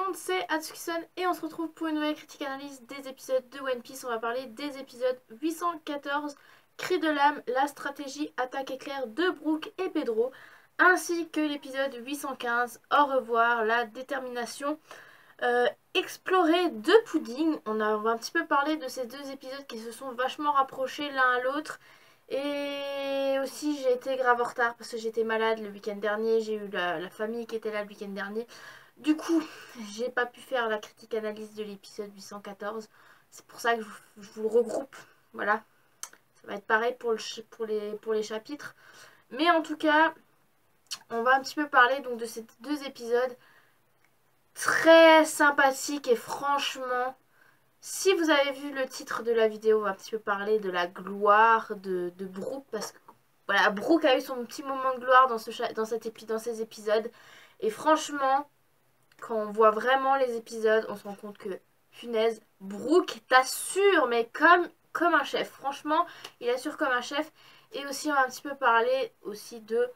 monde, c'est Atsuki-san et on se retrouve pour une nouvelle critique analyse des épisodes de One Piece. On va parler des épisodes 814, Cri de l'âme, la stratégie attaque éclair de Brook et Pedro, ainsi que l'épisode 815, au revoir, la détermination explorée de Pudding. On va un petit peu parler de ces deux épisodes qui se sont vachement rapprochés l'un à l'autre. Et aussi j'ai été grave en retard parce que j'étais malade le week-end dernier, j'ai eu la famille qui était là le week-end dernier. Du coup, j'ai pas pu faire la critique analyse de l'épisode 814. C'est pour ça que je vous le regroupe. Voilà. Ça va être pareil pour les chapitres. Mais en tout cas, on va un petit peu parler donc de ces deux épisodes très sympathiques et franchement, si vous avez vu le titre de la vidéo, on va un petit peu parler de la gloire de Brook parce que voilà, Brook a eu son petit moment de gloire dans ces épisodes. Et franchement, quand on voit vraiment les épisodes, on se rend compte que, punaise, Brook t'assure, mais comme un chef. Franchement, il assure comme un chef. Et aussi, on va un petit peu parler aussi de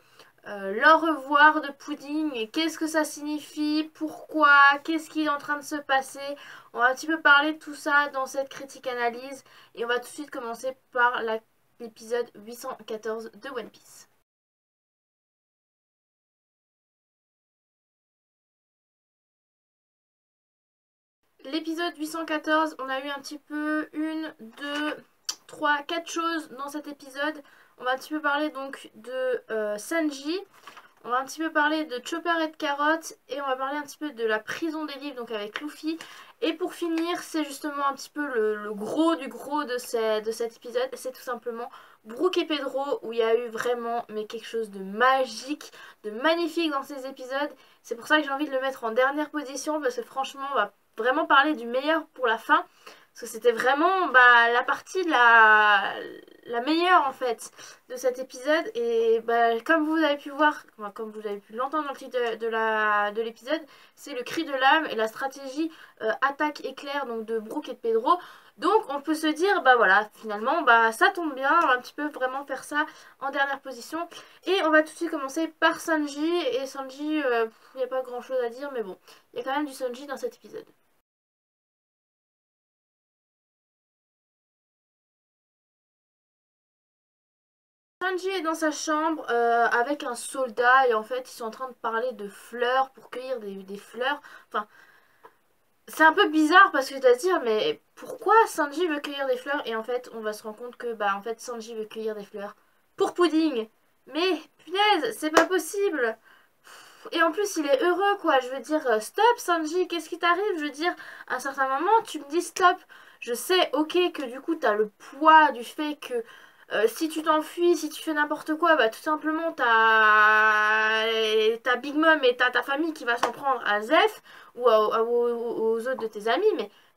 l'au revoir de Pudding. Qu'est-ce que ça signifie? Pourquoi? Qu'est-ce qui est en train de se passer? On va un petit peu parler de tout ça dans cette critique analyse. Et on va tout de suite commencer par l'épisode 814 de One Piece. L'épisode 814, on a eu un petit peu 1, 2, 3, 4 choses dans cet épisode. On va un petit peu parler donc de Sanji. On va un petit peu parler de Chopper et de Carrot. Et on va parler un petit peu de la prison des livres, donc avec Luffy. Et pour finir, c'est justement un petit peu le gros du gros de cet épisode. C'est tout simplement Brook et Pedro, où il y a eu vraiment mais quelque chose de magique, de magnifique dans ces épisodes. C'est pour ça que j'ai envie de le mettre en dernière position, parce que franchement, on va vraiment parler du meilleur pour la fin. Parce que c'était vraiment la partie la meilleure en fait de cet épisode. Et comme vous avez pu voir, comme vous avez pu l'entendre dans le titre de l'épisode, c'est le cri de l'âme et la stratégie attaque éclair donc de Brook et de Pedro. Donc on peut se dire, voilà, finalement, ça tombe bien, on va un petit peu vraiment faire ça en dernière position. Et on va tout de suite commencer par Sanji. Et Sanji, il n'y a pas grand chose à dire, mais bon, il y a quand même du Sanji dans cet épisode. Sanji est dans sa chambre avec un soldat et en fait ils sont en train de parler de fleurs pour cueillir des fleurs. Enfin, c'est un peu bizarre parce que tu vas se dire mais pourquoi Sanji veut cueillir des fleurs? Et en fait on va se rendre compte que en fait Sanji veut cueillir des fleurs pour Pudding. Mais punaise, c'est pas possible. Et en plus il est heureux quoi, je veux dire stop Sanji, qu'est-ce qui t'arrive? Je veux dire à un certain moment tu me dis stop. Je sais ok que du coup t'as le poids du fait que si tu t'enfuis, si tu fais n'importe quoi, tout simplement t'as Big Mom et t'as ta famille qui va s'en prendre à Zef ou aux autres de tes amis,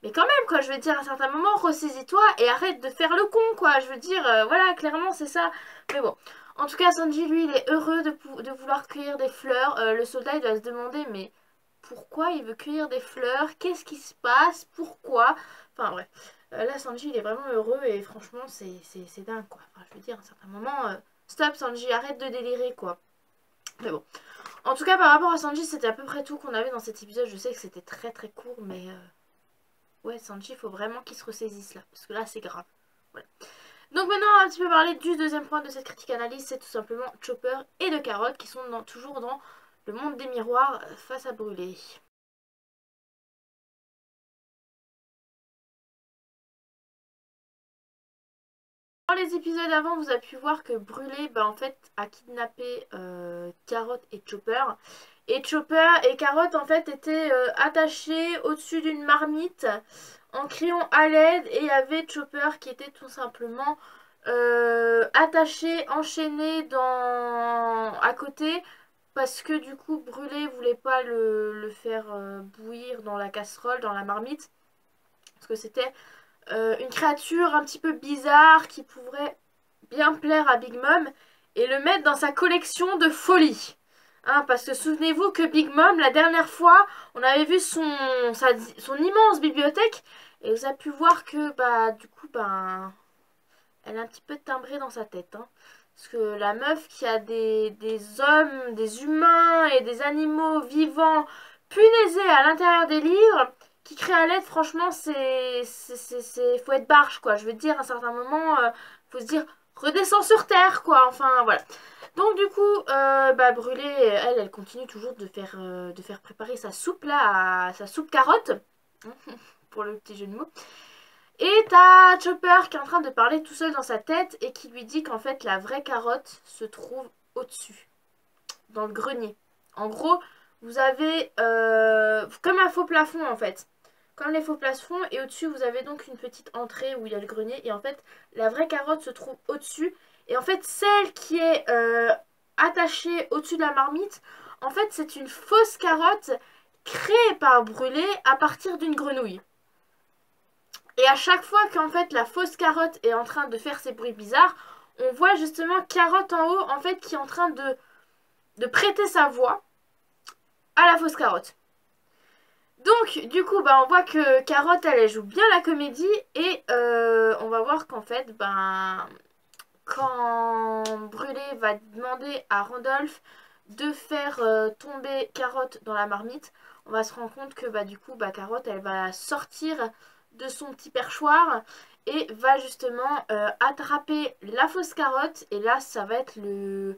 mais quand même quoi, je veux dire à un certain moment, ressaisis-toi et arrête de faire le con quoi, je veux dire, voilà, clairement c'est ça, mais bon. En tout cas, Sanji, lui, il est heureux de vouloir cueillir des fleurs. Le soldat, il doit se demander, mais pourquoi il veut cueillir des fleurs? Qu'est-ce qui se passe? Pourquoi? Enfin, bref. Là, Sanji, il est vraiment heureux et franchement, c'est dingue, quoi. Enfin, je veux dire, à un certain moment, stop, Sanji, arrête de délirer, quoi. Mais bon. En tout cas, par rapport à Sanji, c'était à peu près tout qu'on avait dans cet épisode. Je sais que c'était très très court, mais ouais, Sanji, il faut vraiment qu'il se ressaisisse là. Parce que là, c'est grave. Voilà. Donc maintenant, on va un petit peu parler du deuxième point de cette critique analyse. C'est tout simplement Chopper et de Carrot qui sont toujours dans le monde des miroirs face à Brûlé. Dans les épisodes avant, vous avez pu voir que Brûlé, en fait, a kidnappé Carrot et Chopper. Et Chopper et Carrot, en fait, étaient attachés au-dessus d'une marmite en criant à l'aide. Et il y avait Chopper qui était tout simplement attaché, enchaîné à côté. Parce que du coup, Brûlé voulait pas le faire bouillir dans la casserole, dans la marmite. Parce que c'était une créature un petit peu bizarre qui pourrait bien plaire à Big Mom et le mettre dans sa collection de folie. Hein, parce que souvenez-vous que Big Mom, la dernière fois, on avait vu son immense bibliothèque et vous avez pu voir que du coup elle est un petit peu timbrée dans sa tête. Hein. Parce que la meuf qui a des hommes, des humains et des animaux vivants punaiser à l'intérieur des livres qui créent à l'aide, franchement, faut être barge, quoi. Je veux dire, à un certain moment, faut se dire, redescends sur terre, quoi. Enfin, voilà. Donc, du coup, Brûlé, elle continue toujours de faire préparer sa soupe, là, sa soupe carotte, pour le petit jeu de mots. Et t'as Chopper qui est en train de parler tout seul dans sa tête et qui lui dit qu'en fait, la vraie carotte se trouve au-dessus, dans le grenier. En gros, vous avez comme un faux plafond en fait. Comme les faux plafonds, et au-dessus vous avez donc une petite entrée où il y a le grenier. Et en fait, la vraie carotte se trouve au-dessus. Et en fait, celle qui est attachée au-dessus de la marmite, en fait, c'est une fausse carotte créée par Brûlé à partir d'une grenouille. Et à chaque fois qu'en fait la fausse carotte est en train de faire ces bruits bizarres, on voit justement Carotte en haut en fait qui est en train de prêter sa voix à la fausse carotte. Donc du coup on voit que Carotte elle joue bien la comédie et on va voir qu'en fait quand Brûlé va demander à Randolph de faire tomber Carotte dans la marmite, on va se rendre compte que du coup Carotte elle va sortir de son petit perchoir et va justement attraper la fausse carotte. Et là ça va être le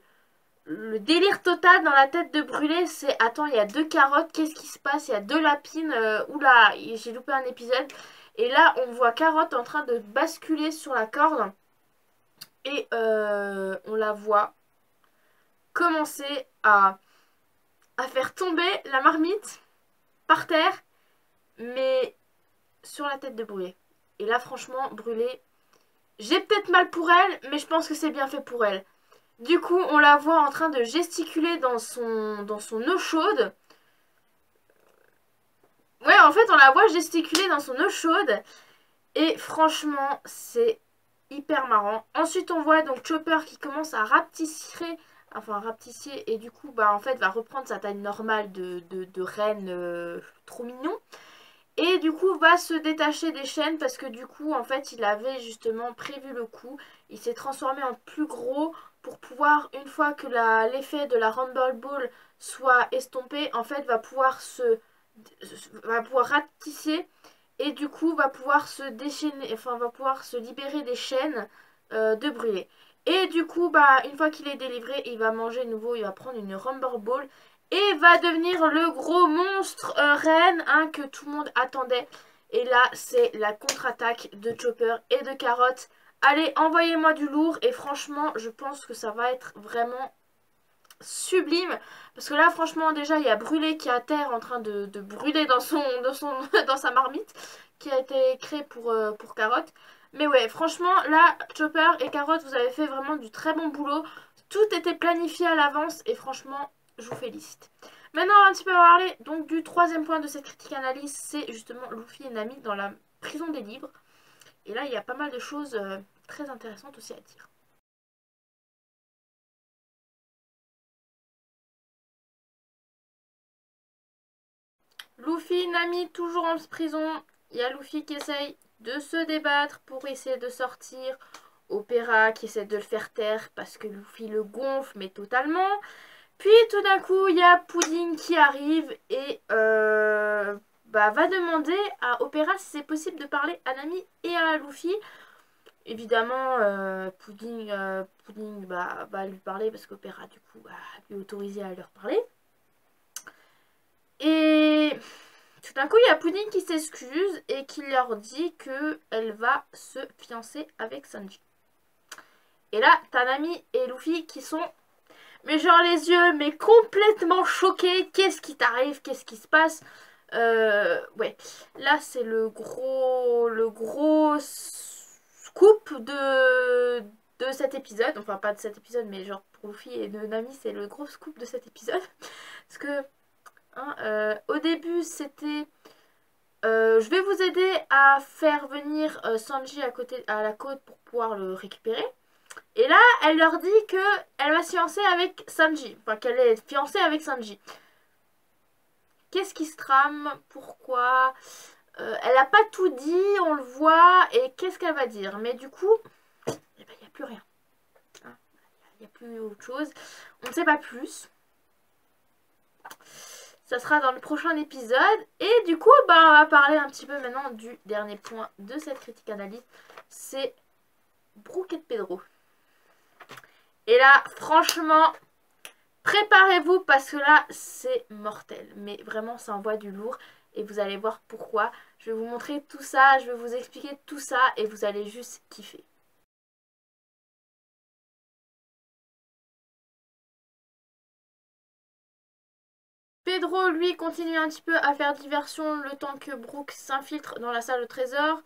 délire total dans la tête de Brûlé. C'est attends, il y a deux carottes, qu'est-ce qui se passe? Il y a deux lapines, oula, j'ai loupé un épisode. Et là on voit Carotte en train de basculer sur la corde et on la voit commencer à faire tomber la marmite par terre, mais sur la tête de Brûlé. Et là franchement Brûlé, j'ai peut-être mal pour elle, mais je pense que c'est bien fait pour elle. Du coup, on la voit en train de gesticuler dans son eau chaude. Ouais, en fait, on la voit gesticuler dans son eau chaude. Et franchement, c'est hyper marrant. Ensuite, on voit donc Chopper qui commence à rapetisser. Enfin, rapetisser. Et du coup, en fait, va reprendre sa taille normale de reine trop mignon. Et du coup va se détacher des chaînes parce que du coup en fait il avait justement prévu le coup. Il s'est transformé en plus gros pour pouvoir, une fois que l'effet de la Rumble Ball soit estompé, en fait va pouvoir ratisser et du coup va pouvoir se déchaîner, enfin va pouvoir se libérer des chaînes de Brûlé. Et du coup une fois qu'il est délivré, il va manger de nouveau, il va prendre une Rumble Ball et va devenir le gros monstre reine que tout le monde attendait. Et là, c'est la contre-attaque de Chopper et de Carotte. Allez, envoyez-moi du lourd. Et franchement, je pense que ça va être vraiment sublime. Parce que là, franchement, déjà, il y a Brûlé qui est à terre en train de brûler dans dans sa marmite. Qui a été créée pour Carotte. Mais ouais, franchement, là, Chopper et Carotte, vous avez fait vraiment du très bon boulot. Tout était planifié à l'avance. Et franchement, je vous félicite. Maintenant, on va un petit peu parler donc du troisième point de cette critique analyse, c'est justement Luffy et Nami dans la prison des livres. Et là, il y a pas mal de choses très intéressantes aussi à dire. Luffy, Nami, toujours en prison. Il y a Luffy qui essaye de se débattre pour essayer de sortir. Opéra qui essaie de le faire taire parce que Luffy le gonfle, mais totalement. Puis tout d'un coup, il y a Pudding qui arrive et va demander à Opéra si c'est possible de parler à Nami et à Luffy. Évidemment, Pudding va lui parler parce qu'Opéra, du coup, lui autorisé à leur parler. Et tout d'un coup, il y a Pudding qui s'excuse et qui leur dit qu'elle va se fiancer avec Sanji. Et là, t'as Nami et Luffy qui sont, mais genre les yeux, mais complètement choqués. Qu'est-ce qui t'arrive? Qu'est-ce qui se passe? Ouais, là c'est le gros scoop de cet épisode. Enfin, pas de cet épisode, mais genre pour Luffy et de Nami, c'est le gros scoop de cet épisode. Parce que, au début, c'était je vais vous aider à faire venir Sanji à la côte pour pouvoir le récupérer. Et là, elle leur dit qu'elle va se fiancer avec Sanji. Enfin, qu'elle est fiancée avec Sanji. Qu'est-ce qui se trame? Pourquoi? Elle n'a pas tout dit, on le voit. Et qu'est-ce qu'elle va dire? Mais du coup, il n'y a plus rien. Il n'y a plus autre chose. On ne sait pas plus. Ça sera dans le prochain épisode. Et du coup, on va parler un petit peu maintenant du dernier point de cette critique analyse. C'est Brooke et Pedro. Et là, franchement, préparez-vous parce que là, c'est mortel. Mais vraiment, ça envoie du lourd. Et vous allez voir pourquoi. Je vais vous montrer tout ça, je vais vous expliquer tout ça et vous allez juste kiffer. Pedro, lui, continue un petit peu à faire diversion le temps que Brooke s'infiltre dans la salle au trésor.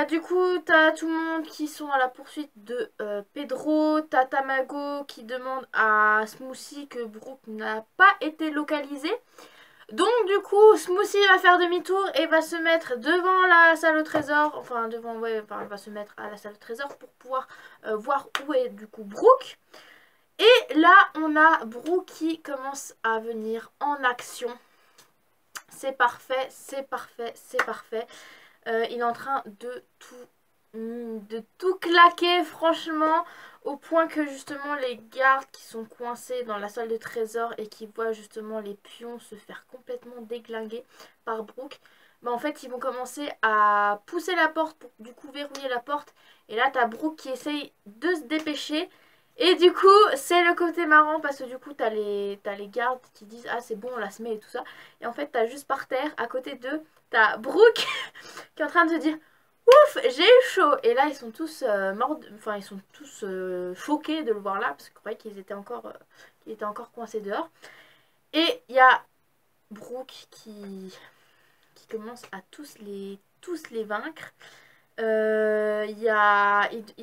Du coup, t'as tout le monde qui sont à la poursuite de Pedro. T'as Tamago qui demande à Smoothie que Brooke n'a pas été localisé. Donc du coup, Smoothie va faire demi-tour et va se mettre devant la salle au trésor. Enfin, elle va se mettre à la salle au trésor pour pouvoir voir où est du coup Brooke. Et là, on a Brooke qui commence à venir en action. C'est parfait, c'est parfait, c'est parfait. Il est en train de tout claquer, franchement, au point que justement les gardes qui sont coincés dans la salle de trésor et qui voient justement les pions se faire complètement déglinguer par Brooke, en fait ils vont commencer à pousser la porte pour du coup verrouiller la porte. Et là t'as Brooke qui essaye de se dépêcher. Et du coup c'est le côté marrant parce que du coup t'as les gardes qui disent ah c'est bon on la se met et tout ça. Et en fait t'as juste par terre à côté d'eux t'as Brooke qui est en train de se dire ouf, j'ai eu chaud. Et là, ils sont tous morts, enfin, ils sont tous choqués de le voir là, parce qu'ils croyaient qu'ils étaient encore coincés dehors. Et il y a Brooke qui commence à tous les vaincre. Il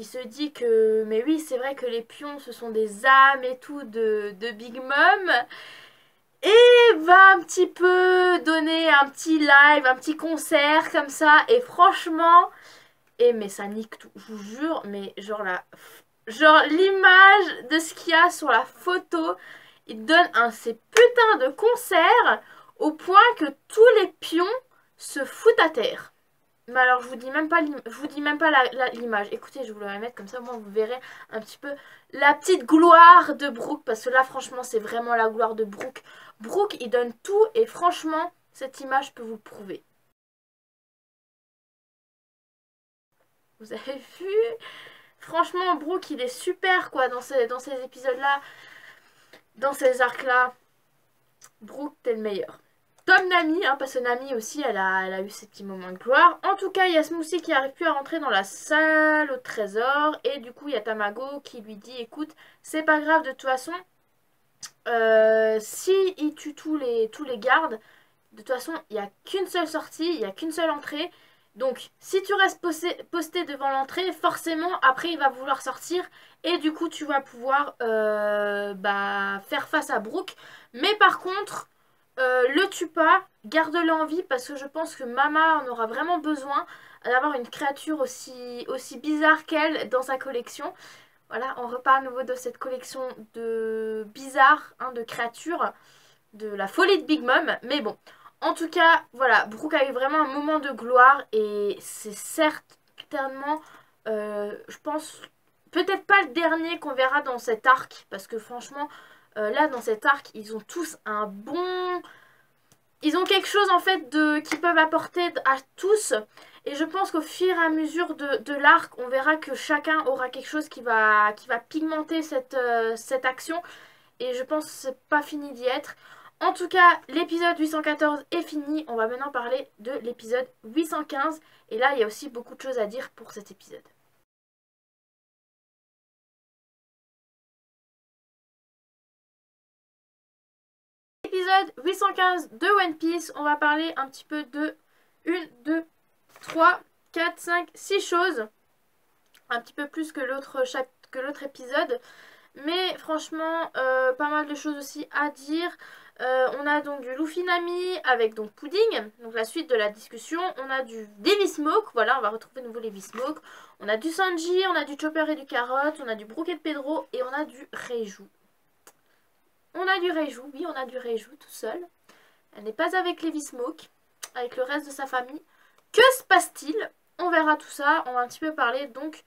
se dit que, mais oui, c'est vrai que les pions, ce sont des âmes et tout de Big Mom. Et va un petit peu donner un petit live, un petit concert comme ça. Et franchement, mais ça nique tout, je vous jure. Mais genre l'image de ce qu'il y a sur la photo, il donne ces putains de concerts au point que tous les pions se foutent à terre. Mais alors je vous dis même pas l'image. Écoutez, je vous la mettre comme ça, moi vous verrez un petit peu la petite gloire de Brooke. Parce que là franchement c'est vraiment la gloire de Brooke. Brooke il donne tout et franchement cette image peut vous le prouver. Vous avez vu? Franchement Brooke il est super quoi dans ces épisodes là. Dans ces arcs là. Brooke t'es le meilleur. Comme Nami, hein, parce que Nami aussi, elle a eu ses petits moments de gloire. En tout cas, il y a Smoothie qui n'arrive plus à rentrer dans la salle au trésor. Et du coup, il y a Tamago qui lui dit, écoute, c'est pas grave de toute façon. Si il tue tous les gardes, de toute façon, il n'y a qu'une seule sortie, il n'y a qu'une seule entrée. Donc, si tu restes posté devant l'entrée, forcément, après, il va vouloir sortir. Et du coup, tu vas pouvoir faire face à Brooke. Mais par contre... le tue pas, garde-le en vie parce que je pense que Mama en aura vraiment besoin d'avoir une créature aussi bizarre qu'elle dans sa collection. Voilà, on reparle à nouveau de cette collection de bizarres, hein, de créatures, de la folie de Big Mom. Mais bon, en tout cas, voilà, Brooke a eu vraiment un moment de gloire et c'est certainement, je pense, peut-être pas le dernier qu'on verra dans cet arc parce que franchement... là dans cet arc ils ont tous un bon... Ils ont quelque chose en fait qu'ils peuvent apporter à tous. Et je pense qu'au fur et à mesure de l'arc, on verra que chacun aura quelque chose qui va pigmenter cette action. Et je pense que c'est pas fini d'y être. En tout cas, l'épisode 814 est fini. On va maintenant parler de l'épisode 815. Et là, il y a aussi beaucoup de choses à dire pour cet épisode. Épisode 815 de One Piece, on va parler un petit peu de 1, 2, 3, 4, 5, 6 choses. Un petit peu plus que l'autre épisode. Mais franchement, pas mal de choses aussi à dire. On a donc du Luffy Nami avec donc Pudding, donc la suite de la discussion. On a des V-Smoke, voilà, on va retrouver de nouveau les V-Smoke. On a du Sanji, on a du Chopper et du Carrot, on a du Brooke et de Pedro et on a du Reiju. On a du Reiju, oui, on a du Reiju tout seul. Elle n'est pas avec les V-Smoke, avec le reste de sa famille. Que se passe-t-il? On verra tout ça. On va un petit peu parler donc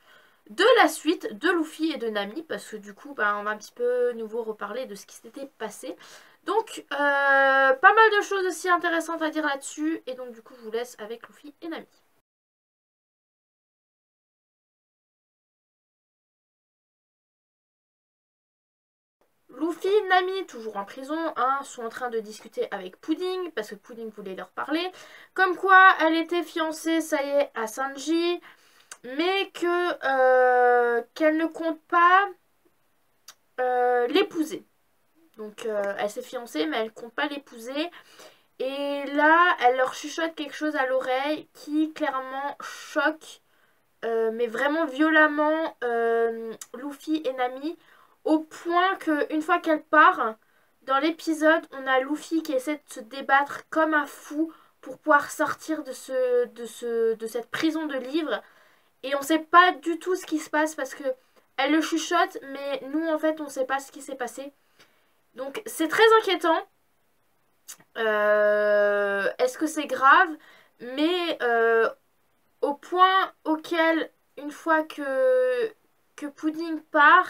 de la suite de Luffy et de Nami. Parce que du coup, on va un petit peu nouveau reparler de ce qui s'était passé Donc, pas mal de choses aussi intéressantes à dire là-dessus. Et donc, du coup, je vous laisse avec Luffy et Nami. Luffy, Nami, toujours en prison, hein, sont en train de discuter avec Pudding, parce que Pudding voulait leur parler. Comme quoi, elle était fiancée, ça y est, à Sanji, mais qu'elle ne compte pas l'épouser. Donc, elle s'est fiancée, mais elle ne compte pas l'épouser. Et là, elle leur chuchote quelque chose à l'oreille qui clairement choque, mais vraiment violemment, Luffy et Nami, au point qu'une fois qu'elle part, dans l'épisode, on a Luffy qui essaie de se débattre comme un fou pour pouvoir sortir de cette prison de livres. Et on sait pas du tout ce qui se passe parce que elle le chuchote, mais nous en fait on sait pas ce qui s'est passé. Donc c'est très inquiétant. Est-ce que c'est grave? Mais au point auquel, une fois que Pudding part,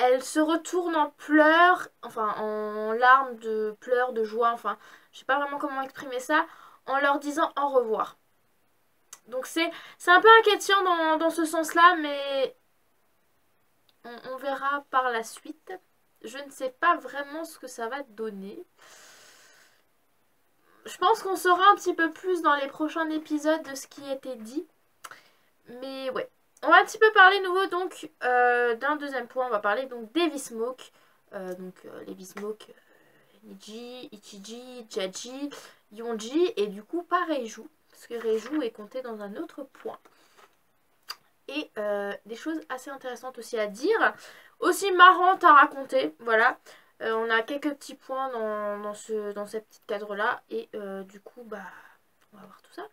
elle se retourne en pleurs, enfin en larmes de pleurs, de joie, enfin je sais pas vraiment comment exprimer ça, en leur disant au revoir. Donc c'est un peu inquiétant dans ce sens-là, mais on verra par la suite. Je ne sais pas vraiment ce que ça va donner. Je pense qu'on saura un petit peu plus dans les prochains épisodes de ce qui a été dit. Mais ouais. On va un petit peu parler nouveau donc d'un deuxième point. On va parler donc des V-Smoke. Les V-Smoke, Niji, Ichiji, Jaji, Yonji et du coup pas Reiju. Parce que Reiju est compté dans un autre point. Et des choses assez intéressantes aussi à dire. Aussi marrantes à raconter. Voilà. On a quelques petits points dans ce petit cadre-là. Et du coup, bah, on va voir tout ça.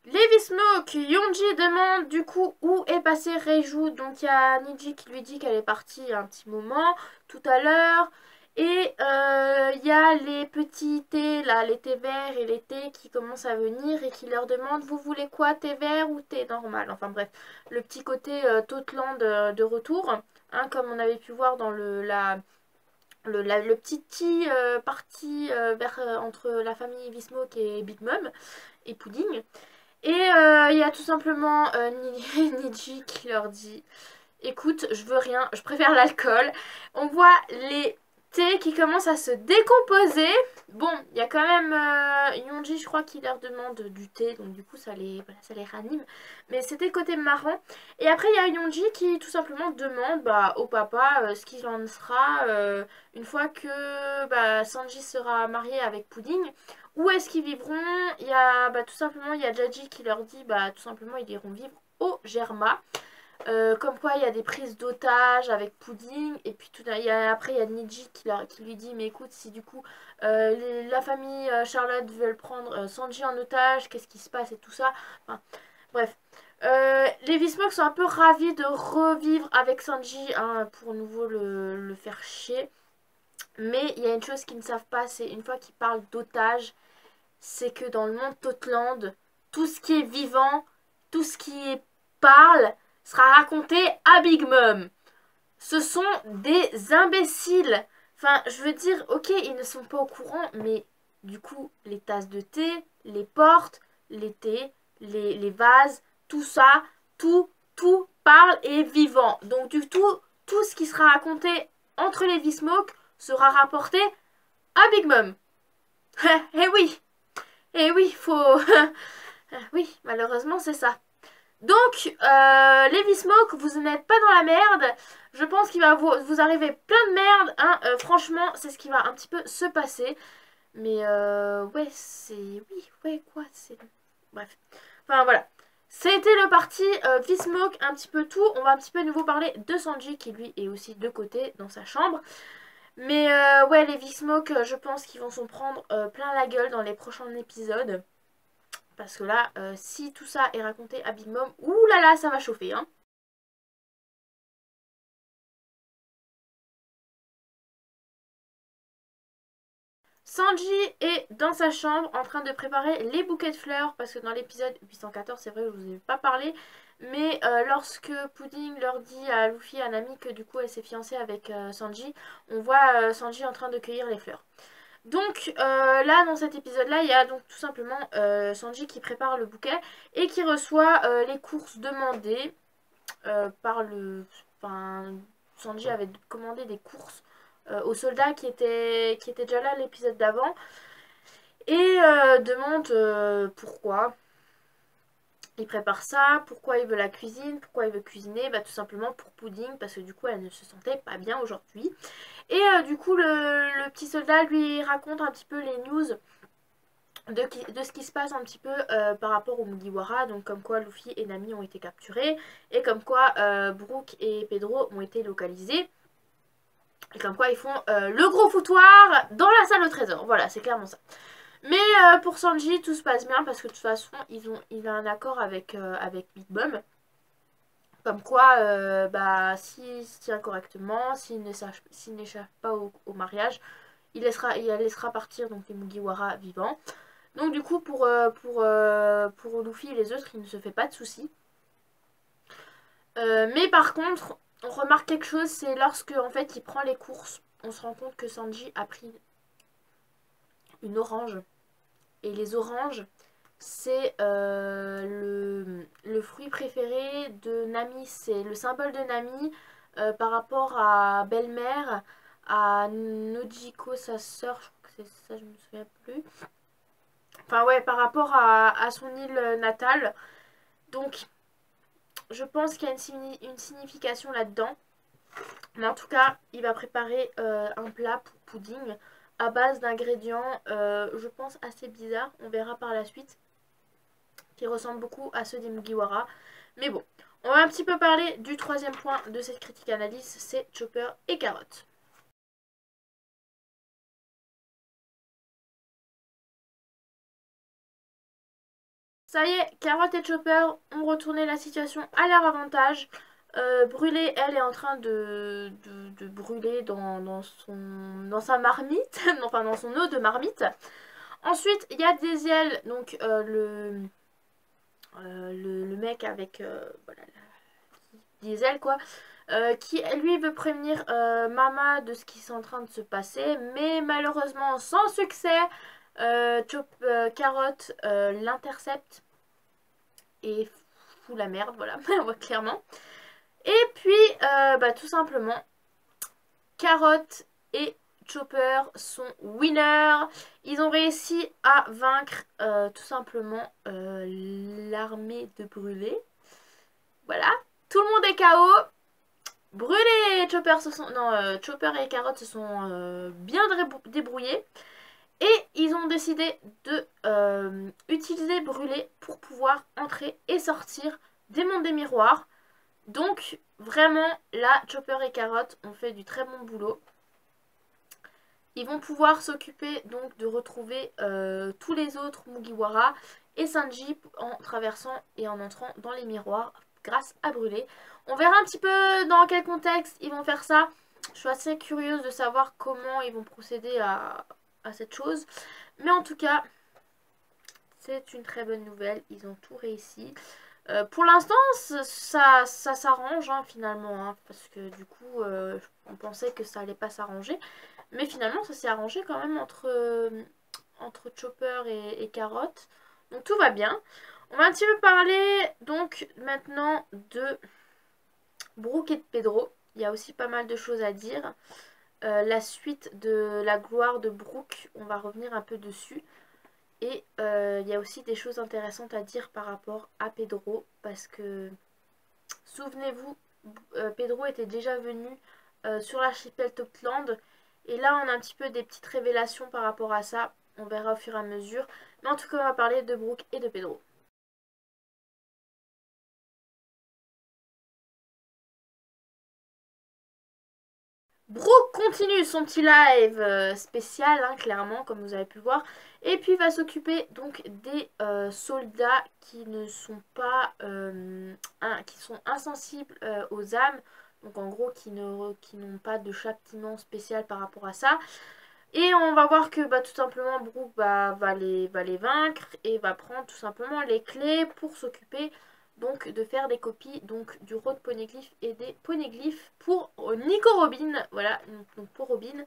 Levi Smoke, Yonji demande du coup où est passé Reiju. Donc il y a Niji qui lui dit qu'elle est partie un petit moment tout à l'heure. Et il y a les petits thés, là, les thés verts et les thés qui commencent à venir et qui leur demandent vous voulez quoi, thé vert ou thé normal. Enfin bref, le petit côté Totland de retour, hein, comme on avait pu voir dans le petit tea parti entre la famille Vismoke et Big Mom et Pudding. Et il y a tout simplement Niji qui leur dit écoute, je veux rien, je préfère l'alcool. On voit les thés qui commencent à se décomposer. Bon, il y a quand même Yonji, je crois, qui leur demande du thé, donc du coup voilà, ça les ranime. Mais c'était le côté marrant. Et après, il y a Yonji qui tout simplement demande bah, au papa ce qu'il en sera une fois que bah, Sanji sera marié avec Pudding. Où est-ce qu'ils vivront? Il y a bah, tout simplement, il y a Jaji qui leur dit bah, tout simplement ils iront vivre au Germa. Comme quoi il y a des prises d'otages avec Pudding et puis après il y a Niji qui lui dit mais écoute si du coup la famille Charlotte veut prendre Sanji en otage, qu'est-ce qui se passe et tout ça, enfin, bref. Les V-Smoke sont un peu ravis de revivre avec Sanji hein, pour nouveau le faire chier, mais il y a une chose qu'ils ne savent pas, c'est une fois qu'ils parlent d'otages, c'est que dans le monde Totland, tout ce qui est vivant, tout ce qui parle, sera raconté à Big Mom. Ce sont des imbéciles. Enfin, je veux dire, ok, ils ne sont pas au courant, mais du coup, les tasses de thé, les portes, les thés, les vases, tout ça, tout parle et est vivant. Donc, du tout ce qui sera raconté entre les V-Smoke sera rapporté à Big Mom. Eh oui, eh oui, faut... oui, malheureusement, c'est ça. Donc, Levi Smoke, vous n'êtes pas dans la merde. Je pense qu'il va vous arriver plein de merde. Hein. Franchement, c'est ce qui va un petit peu se passer. Mais ouais, c'est... Oui, ouais, quoi, c'est... Bref. Enfin, voilà. C'était le parti V-Smoke, un petit peu tout. On va un petit peu à nouveau parler de Sanji, qui lui est aussi de côté dans sa chambre. Mais ouais, les V-Smoke, je pense qu'ils vont s'en prendre plein la gueule dans les prochains épisodes. Parce que là, si tout ça est raconté à Big Mom, ouh là là, ça va chauffer, hein. Sanji est dans sa chambre en train de préparer les bouquets de fleurs parce que dans l'épisode 814, c'est vrai que je vous ai pas parlé, Mais lorsque Pudding leur dit à Luffy et à Nami que du coup elle s'est fiancée avec Sanji, on voit Sanji en train de cueillir les fleurs. Donc là dans cet épisode là il y a donc tout simplement Sanji qui prépare le bouquet et qui reçoit les courses demandées par le... Enfin, Sanji avait commandé des courses aux soldats qui étaient déjà là l'épisode d'avant et demande pourquoi il prépare ça, pourquoi il veut la cuisine, pourquoi il veut cuisiner, bah tout simplement pour Pudding parce que du coup elle ne se sentait pas bien aujourd'hui. Et du coup le petit soldat lui raconte un petit peu les news de ce qui se passe un petit peu par rapport au Mugiwara, donc comme quoi Luffy et Nami ont été capturés et comme quoi Brook et Pedro ont été localisés. Et comme quoi ils font le gros foutoir dans la salle au trésor. Voilà, c'est clairement ça. Mais pour Sanji, tout se passe bien parce que de toute façon, il a un accord avec Big Mom. Comme quoi, bah, s'il se tient correctement, s'il n'échappe pas au mariage, il laissera partir donc les Mugiwara vivants. Donc du coup, pour Luffy et les autres, il ne se fait pas de soucis. Mais par contre, on remarque quelque chose, c'est lorsque en fait il prend les courses, on se rend compte que Sanji a pris une orange. Et les oranges, c'est le fruit préféré de Nami. C'est le symbole de Nami par rapport à Belle-Mère, à Nojiko, sa sœur, je crois que c'est ça, je me souviens plus. Enfin ouais, par rapport à son île natale. Donc, je pense qu'il y a une signification là-dedans. Mais en tout cas, il va préparer un plat pour Pudding à base d'ingrédients, je pense, assez bizarres. On verra par la suite. Qui ressemblent beaucoup à ceux des Mugiwara. Mais bon, on va un petit peu parler du troisième point de cette critique analyse, c'est Chopper et Carotte. Ça y est, Carotte et Chopper ont retourné la situation à leur avantage. Brûlée, elle est en train de brûler dans sa marmite, enfin dans son eau de marmite. Ensuite, il y a Desiel, donc le mec avec voilà, Diesel quoi, qui lui veut prévenir Mama de ce qui est en train de se passer, mais malheureusement sans succès. Carotte l'intercepte et fout la merde, voilà, clairement. Et puis, bah, tout simplement, Carotte et Chopper sont winners. Ils ont réussi à vaincre tout simplement l'armée de Brûlé. Voilà, tout le monde est KO. Brûlé et Chopper Chopper et Carotte se sont bien débrouillés. Et ils ont décidé de utiliser Brûlé pour pouvoir entrer et sortir des mondes des miroirs. Donc vraiment là, Chopper et Carotte ont fait du très bon boulot. Ils vont pouvoir s'occuper donc de retrouver tous les autres Mugiwara et Sanji en traversant et en entrant dans les miroirs grâce à Brûlé. On verra un petit peu dans quel contexte ils vont faire ça. Je suis assez curieuse de savoir comment ils vont procéder à cette chose. Mais en tout cas, c'est une très bonne nouvelle. Ils ont tout réussi. Pour l'instant, ça s'arrange hein, finalement. Hein, parce que du coup, on pensait que ça allait pas s'arranger. Mais finalement, ça s'est arrangé quand même entre Chopper et Carotte. Donc tout va bien. On va un petit peu parler donc maintenant de Brook et de Pedro. Il y a aussi pas mal de choses à dire. La suite de la gloire de Brook, on va revenir un peu dessus. Et il y a aussi des choses intéressantes à dire par rapport à Pedro. Parce que, souvenez-vous, Pedro était déjà venu sur l'archipel Topland. Et là, on a un petit peu des petites révélations par rapport à ça. On verra au fur et à mesure. Mais en tout cas, on va parler de Brook et de Pedro. Brooke continue son petit live spécial, hein, clairement, comme vous avez pu voir. Et puis va s'occuper donc des soldats qui ne sont pas qui sont insensibles aux âmes. Donc en gros qui n'ont pas de châtiment spécial par rapport à ça. Et on va voir que bah, tout simplement Brooke va les vaincre et va prendre tout simplement les clés pour s'occuper donc de faire des copies donc du Road Poneglyph et des Poneglyphs pour Nico Robin. Voilà, donc pour Robin.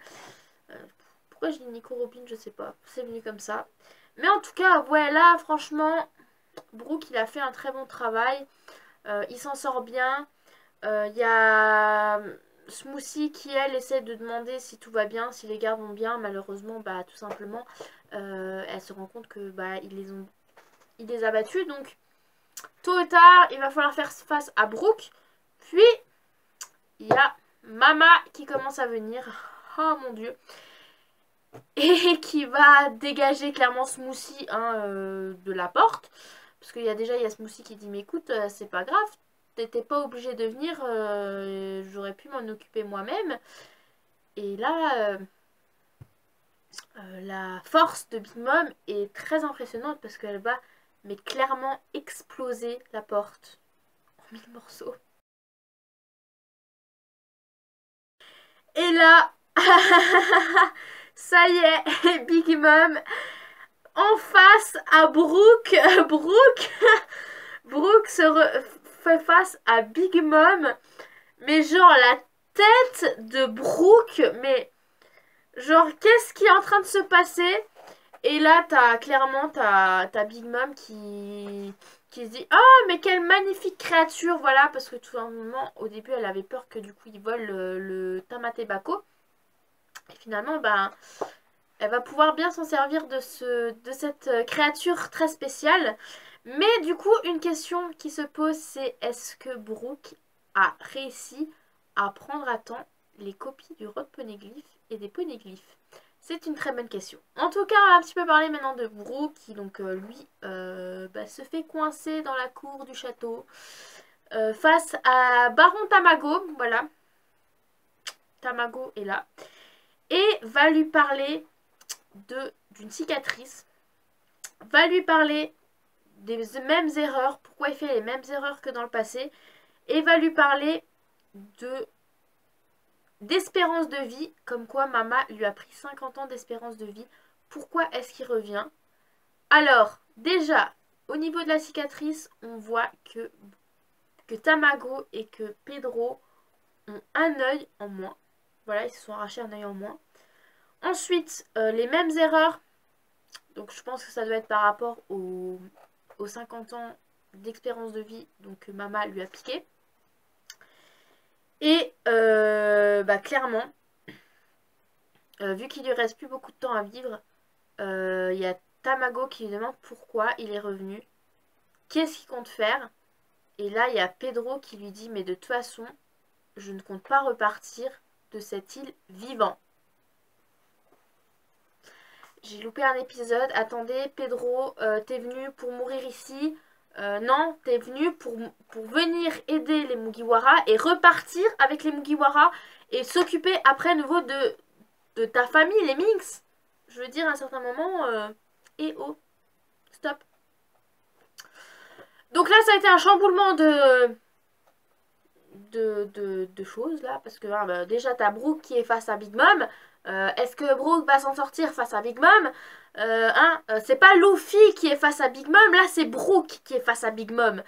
Pourquoi je dis Nico Robin, je sais pas, c'est venu comme ça. Mais en tout cas, voilà, franchement, Brooke, il a fait un très bon travail. Il s'en sort bien. Il y a Smoothie qui, elle, essaie de demander si tout va bien, si les gardes vont bien. Malheureusement, bah, tout simplement, elle se rend compte que bah, il les a battus. Donc, tôt ou tard, il va falloir faire face à Brooke. Puis, il y a Mama qui commence à venir. Oh mon dieu. Et qui va dégager clairement Smoothie de la porte. Parce qu'il y a Smoothie qui dit mais écoute, c'est pas grave, t'étais pas obligé de venir, j'aurais pu m'en occuper moi-même. Et là, la force de Big Mom est très impressionnante parce qu'elle va mais clairement exploser la porte en 1000 morceaux. Et là, ça y est, Big Mom en face à Brooke. Brooke fait face à Big Mom. Mais genre la tête de Brooke, mais genre qu'est-ce qui est en train de se passer? Et là clairement t'as Big Mom qui se dit oh mais quelle magnifique créature, voilà, parce que tout un moment au début elle avait peur que du coup il vole le Tamate Bako. Et finalement ben elle va pouvoir bien s'en servir de cette créature très spéciale. Mais du coup, une question qui se pose, c'est est-ce que Brooke a réussi à prendre à temps les copies du Road Poneglyph et des Poneglyphs? C'est une très bonne question. En tout cas, on va un petit peu parler maintenant de Brooke, qui donc lui se fait coincer dans la cour du château face à Baron Tamago. Voilà, Tamago est là. Et va lui parler d'une cicatrice, va lui parler des mêmes erreurs, pourquoi il fait les mêmes erreurs que dans le passé, et va lui parler d'espérance de vie, comme quoi Mama lui a pris 50 ans d'espérance de vie. Pourquoi est-ce qu'il revient? Alors, déjà, au niveau de la cicatrice, on voit que Tamago et que Pedro ont un œil en moins. Voilà, ils se sont arrachés un œil en moins. Ensuite, les mêmes erreurs. Donc je pense que ça doit être par rapport aux 50 ans d'expérience de vie donc, que Mama lui a piqué. Et clairement, vu qu'il lui reste plus beaucoup de temps à vivre, il y a Tamago qui lui demande pourquoi il est revenu, qu'est-ce qu'il compte faire. Et là, il y a Pedro qui lui dit mais de toute façon, je ne compte pas repartir de cette île vivant. J'ai loupé un épisode. Attendez, Pedro, t'es venu pour mourir ici. Non, t'es venu pour venir aider les Mugiwara et repartir avec les Mugiwara et s'occuper après nouveau de ta famille, les Minx. Je veux dire, à un certain moment, et oh, stop. Donc là, ça a été un chamboulement de choses là, parce que déjà t'as Brooke qui est face à Big Mom. Est-ce que Brooke va s'en sortir face à Big Mom? C'est pas Luffy qui est face à Big Mom, là c'est Brooke qui est face à Big Mom.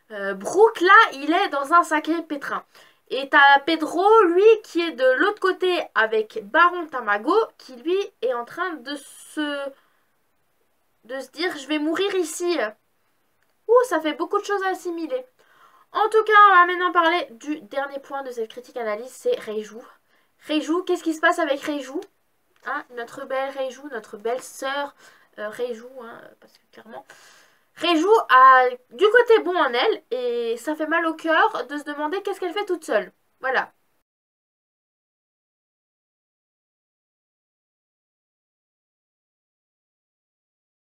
Brooke là, il est dans un sacré pétrin. Et t'as Pedro, lui, qui est de l'autre côté avec Baron Tamago, qui lui est en train de se dire je vais mourir ici. Ouh, ça fait beaucoup de choses à assimiler. En tout cas, on va maintenant parler du dernier point de cette critique analyse, c'est Reiju. Reiju, qu'est-ce qui se passe avec Reiju? Notre belle Reiju, notre belle sœur Reiju, parce que clairement, Reiju a du côté bon en elle, et ça fait mal au cœur de se demander qu'est-ce qu'elle fait toute seule. Voilà.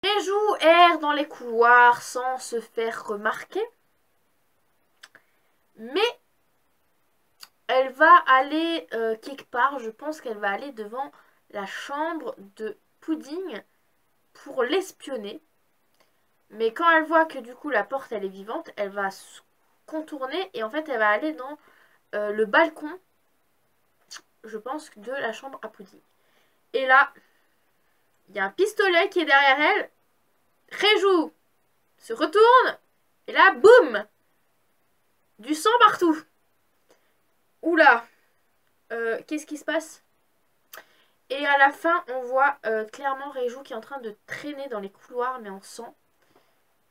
Reiju erre dans les couloirs sans se faire remarquer. Mais elle va aller quelque part, je pense qu'elle va aller devant la chambre de Pudding pour l'espionner. Mais quand elle voit que du coup la porte elle est vivante, elle va se contourner et en fait elle va aller dans le balcon, je pense, de la chambre à Pudding. Et là, il y a un pistolet qui est derrière elle. Reiju se retourne et là, boum, Du sang partout. Oula. Qu'est-ce qui se passe? Et à la fin, on voit clairement Reiju qui est en train de traîner dans les couloirs, mais en sang.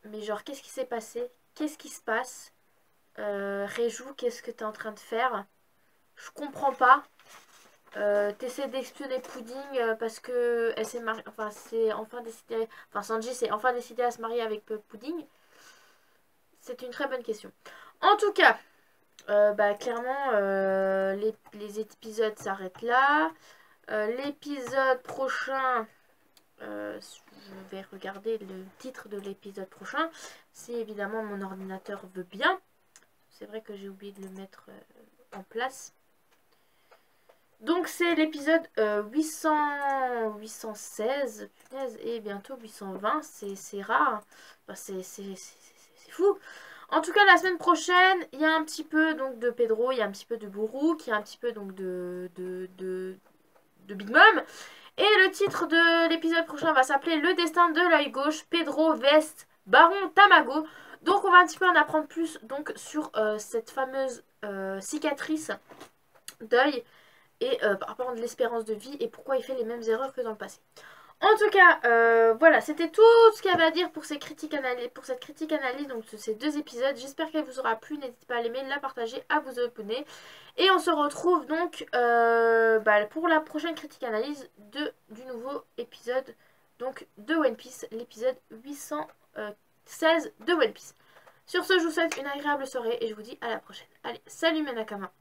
Mais genre, qu'est-ce qui s'est passé? Qu'est-ce qui se passe? Reiju, qu'est-ce que t'es en train de faire? Je comprends pas. T'essaies d'espionner Pudding parce que elle s'est mariée. Enfin, c'est enfin décidé. Enfin, Sanji s'est enfin décidé à se marier avec Pudding. C'est une très bonne question. En tout cas, bah, clairement, les épisodes s'arrêtent là. L'épisode prochain, je vais regarder le titre de l'épisode prochain, si évidemment mon ordinateur veut bien. C'est vrai que j'ai oublié de le mettre en place. Donc c'est l'épisode 816, punaise, et bientôt 820, c'est rare, enfin, c'est fou. En tout cas, la semaine prochaine, il y a un petit peu donc de Pedro, il y a un petit peu de Buruk, il y a un petit peu donc de Big Mom. Et le titre de l'épisode prochain va s'appeler Le destin de l'œil gauche, Pedro vs Baron Tamago. Donc on va un petit peu en apprendre plus donc sur cette fameuse cicatrice d'œil et par rapport à l'espérance de vie et pourquoi il fait les mêmes erreurs que dans le passé. En tout cas, voilà, c'était tout ce qu'il y avait à dire pour, cette critique analyse, donc ces 2 épisodes. J'espère qu'elle vous aura plu. N'hésitez pas à l'aimer, la partager, à vous abonner. Et on se retrouve donc pour la prochaine critique analyse du nouveau épisode donc, de One Piece, l'épisode 816 de One Piece. Sur ce, je vous souhaite une agréable soirée et je vous dis à la prochaine. Allez, salut mes nakamas.